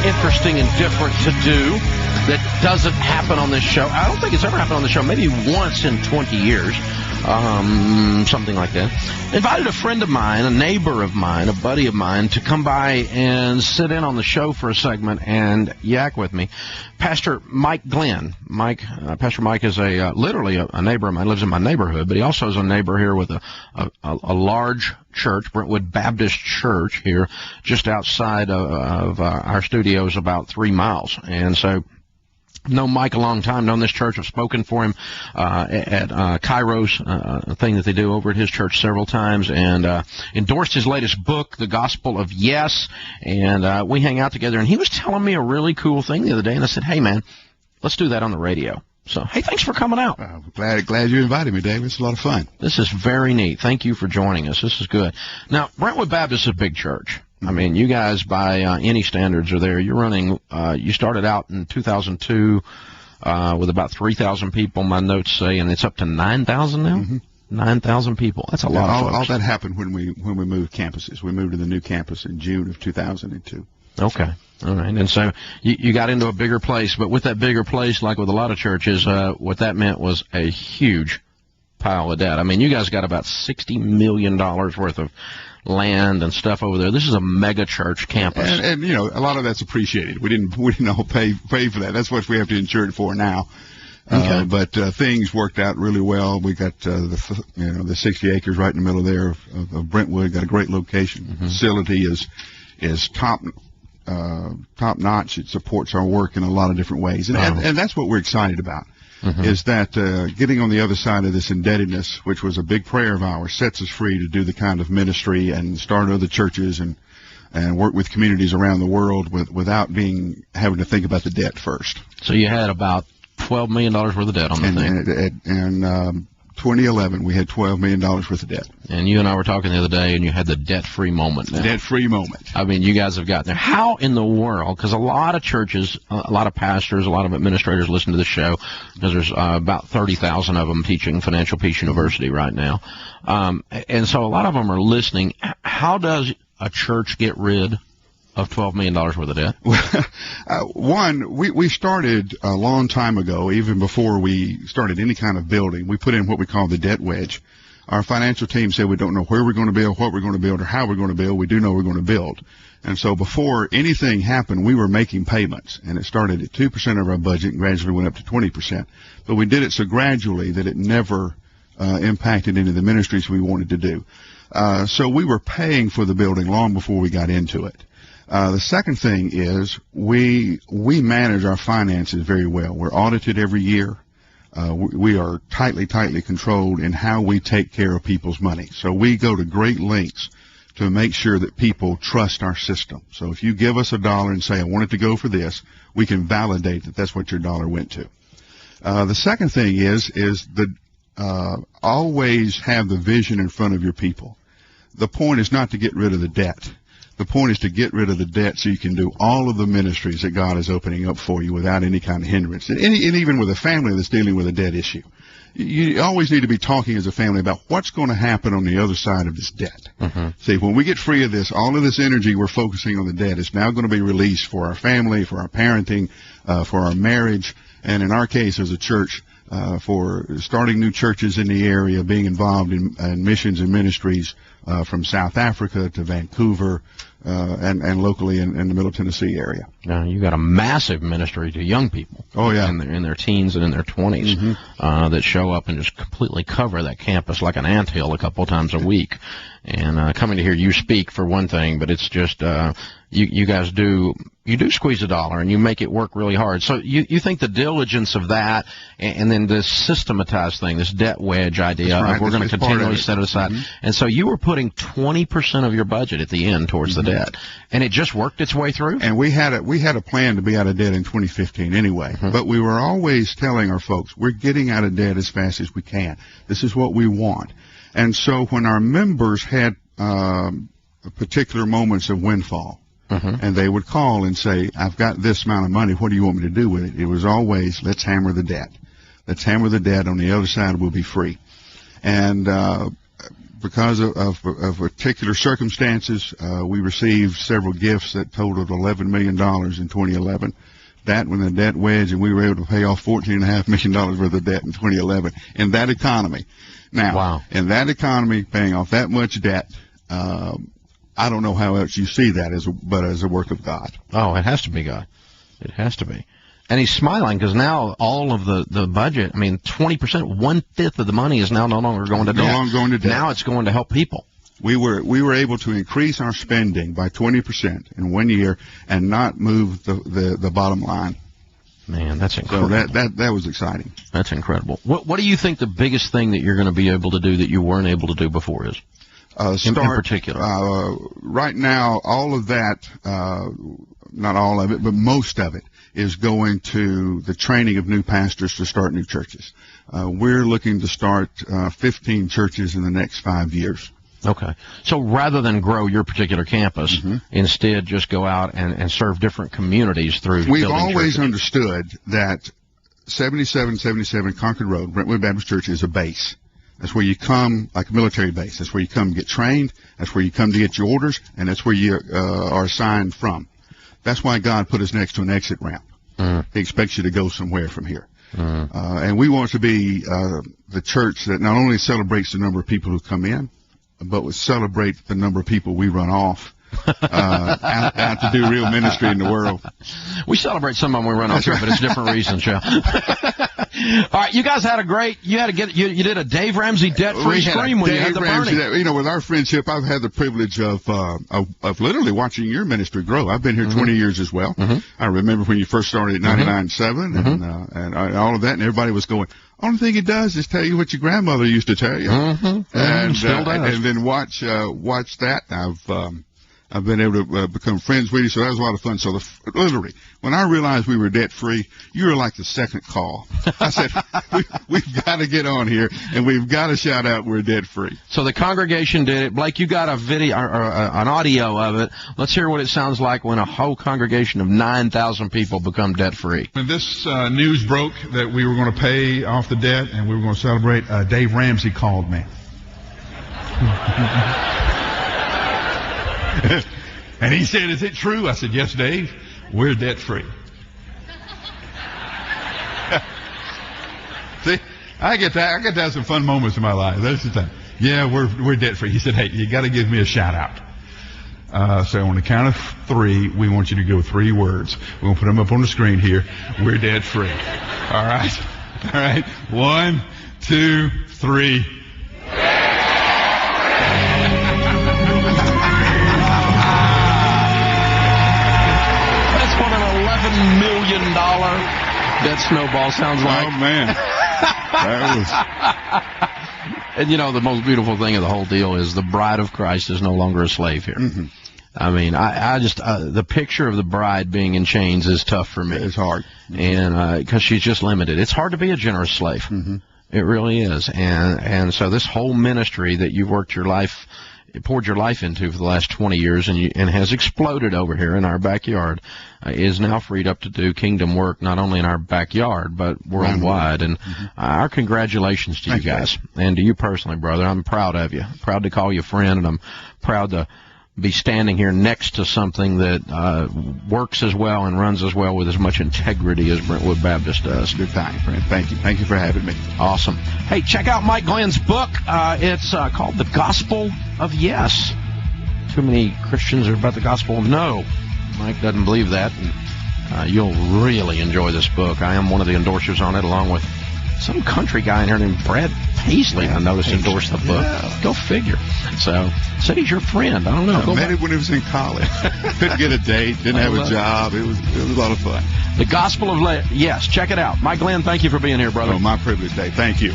interesting and different to do that doesn't happen on this show. I don't think it's ever happened on the show, maybe once in 20 years, something like that. Invited a friend of mine, a neighbor of mine, a buddy of mine, to come by and sit in on the show for a segment and yak with me. Pastor Mike Glen. Pastor Mike is literally a neighbor of mine, lives in my neighborhood, but he also is a neighbor here with a large church, Brentwood Baptist Church here, just outside of our studios, about 3 miles. And so, known Mike a long time, known this church. I've spoken for him at Kairos, thing that they do over at his church several times, and endorsed his latest book, The Gospel of Yes, and we hang out together. And he was telling me a really cool thing the other day, and I said, hey, man, let's do that on the radio. So, hey, thanks for coming out. Glad you invited me, Dave. It's a lot of fun. This is very neat. Thank you for joining us. This is good. Now, Brentwood Baptist is a big church. I mean, you guys, by any standards, are there. You're running, you started out in 2002 with about 3,000 people, my notes say, and it's up to 9,000 now? Mm-hmm. 9,000 people. That's a lot of folks. All that happened when we moved campuses. We moved to the new campus in June of 2002. Okay. All right. And so you got into a bigger place, but with that bigger place, like with a lot of churches, what that meant was a huge pile of debt. I mean, you guys got about $60 million worth of land and stuff over there. This is a mega church campus, and you know, a lot of that's appreciated. We didn't all pay for that. That's what we have to insure it for now. Okay. But things worked out really well. We got the 60 acres right in the middle there of Brentwood. Got a great location. Mm-hmm. Facility is top notch. It supports our work in a lot of different ways, and that's what we're excited about. Mm-hmm. Is that getting on the other side of this indebtedness, which was a big prayer of ours, sets us free to do the kind of ministry and start other churches and work with communities around the world without having to think about the debt first. So you had about $12 million worth of debt on the thing. And 2011, we had $12 million worth of debt. And you and I were talking the other day, and you had the debt-free moment now. Debt-free moment. I mean, you guys have gotten there. How in the world, because a lot of churches, a lot of pastors, a lot of administrators listen to the show, because there's about 30,000 of them teaching Financial Peace University right now. And so a lot of them are listening. How does a church get rid of $12 million worth of debt? One, we started a long time ago, even before we started any kind of building. We put in what we call the debt wedge. Our financial team said we don't know where we're going to build, what we're going to build, or how we're going to build. We do know we're going to build. And so before anything happened, we were making payments. And it started at 2% of our budget and gradually went up to 20%. But we did it so gradually that it never impacted any of the ministries we wanted to do. So we were paying for the building long before we got into it. The second thing is we manage our finances very well. We're audited every year. We are tightly controlled in how we take care of people's money. So we go to great lengths to make sure that people trust our system. So if you give us $1 and say, I want it to go for this, we can validate that that's what your dollar went to. The second thing is that always have the vision in front of your people. The point is not to get rid of the debt. The point is to get rid of the debt so you can do all of the ministries that God is opening up for you without any kind of hindrance. And even with a family that's dealing with a debt issue, you always need to be talking as a family about what's going to happen on the other side of this debt. Mm-hmm. See, when we get free of this, all of this energy we're focusing on the debt is now going to be released for our family, for our parenting, for our marriage, and in our case as a church, for starting new churches in the area, being involved in missions and ministries from South Africa to Vancouver and locally in the Middle Tennessee area. Now, you got a massive ministry to young people. Oh, yeah. In their teens and in their 20s, mm-hmm. That show up and just completely cover that campus like an anthill a couple times a week. And coming to hear you speak, for one thing, but it's just you guys do squeeze a dollar and you make it work really hard. So you think the diligence of that and then this systematized thing, this debt wedge idea of we're going to continually set it aside. Mm-hmm. And so you were putting 20% of your budget at the end towards mm-hmm. the debt, and it just worked its way through? And we had a plan to be out of debt in 2015 anyway, mm-hmm. but we were always telling our folks, we're getting out of debt as fast as we can. This is what we want. And so when our members had particular moments of windfall, mm-hmm. and they would call and say, I've got this amount of money, what do you want me to do with it? It was always, let's hammer the debt. Let's hammer the debt. On the other side, we'll be free. And because of particular circumstances, we received several gifts that totaled $11 million in 2011. That when the debt wedge, and we were able to pay off $14.5 million worth of debt in 2011 in that economy. Now, wow. In that economy, paying off that much debt, I don't know how else you see that but as a work of God. Oh, it has to be God. It has to be. And he's smiling because now all of the budget, 20%, 1/5 of the money is now no longer going to debt. No longer going to debt. Now it's going to help people. We were able to increase our spending by 20% in 1 year and not move the bottom line. Man, that's incredible. So that was exciting. That's incredible. What do you think the biggest thing that you're going to be able to do that you weren't able to do before is? In particular? Right now, all of that, not all of it, but most of it, is going to the training of new pastors to start new churches. We're looking to start 15 churches in the next 5 years. Okay. So rather than grow your particular campus, instead just go out and serve different communities through We've building always churches. Understood that 7777 Concord Road, Brentwood Baptist Church, is a base. That's where you come, like a military base. That's where you come to get trained. That's where you come to get your orders, and that's where you are assigned from. That's why God put us next to an exit ramp. He expects you to go somewhere from here. And we want to be the church that not only celebrates the number of people who come in, but would celebrate the number of people we run off out to do real ministry in the world. We celebrate some of them we run off here, but it's different reasons, Joe. All right, you guys had you did a Dave Ramsey debt-free stream when you had the burning. With our friendship, I've had the privilege of literally watching your ministry grow. I've been here 20 years as well. I remember when you first started at 99.7 and all of that, and everybody was going, only thing it does is tell you what your grandmother used to tell you. And then watch that. I've been able to become friends with you, so that was a lot of fun. So literally, when I realized we were debt-free, you were like the second call. I said, we've got to get on here, and we've got to shout out we're debt-free. So the congregation did it. Blake, you got a video or an audio of it. Let's hear what it sounds like when a whole congregation of 9,000 people become debt-free. When this news broke that we were going to pay off the debt and we were going to celebrate, Dave Ramsey called me. And he said, is it true? I said, yes, Dave, we're debt free. See, I get to have some fun moments in my life. That's the thing. Yeah, we're debt free. He said, hey, you got to give me a shout out. So on the count of 3, we want you to go 3 words. We're going to put them up on the screen here. We're debt free. All right. All right. 1, 2, 3. $11 million debt snowball sounds like. Oh, man. And the most beautiful thing of the whole deal is the bride of Christ is no longer a slave here. I just the picture of the bride being in chains is tough for me. It's hard. And because she's just limited. It's hard to be a generous slave. It really is. And so this whole ministry that you've poured your life into for the last 20 years and has exploded over here in our backyard is now freed up to do kingdom work not only in our backyard but worldwide. And our congratulations to you guys and to you personally, brother. I'm proud of you. Proud to call you friend, and I'm proud to be standing here next to something that works as well and runs as well with as much integrity as Brentwood Baptist does. Good time, friend. Thank you. Thank you for having me. Awesome. Hey, check out Mike Glen's book. It's called The Gospel of Yes. Too many Christians are about the gospel of no. Mike doesn't believe that, and you'll really enjoy this book. I am one of the endorsers on it, along with some country guy in here named Brad Paisley, I noticed, endorsed the book. Yeah. Go figure. So, said he's your friend. I don't know. I met him when he was in college. Couldn't get a date, didn't have a job. It was a lot of fun. The Gospel of Yes, check it out. Mike Glen, thank you for being here, brother. Oh, my privilege, Dave. Thank you.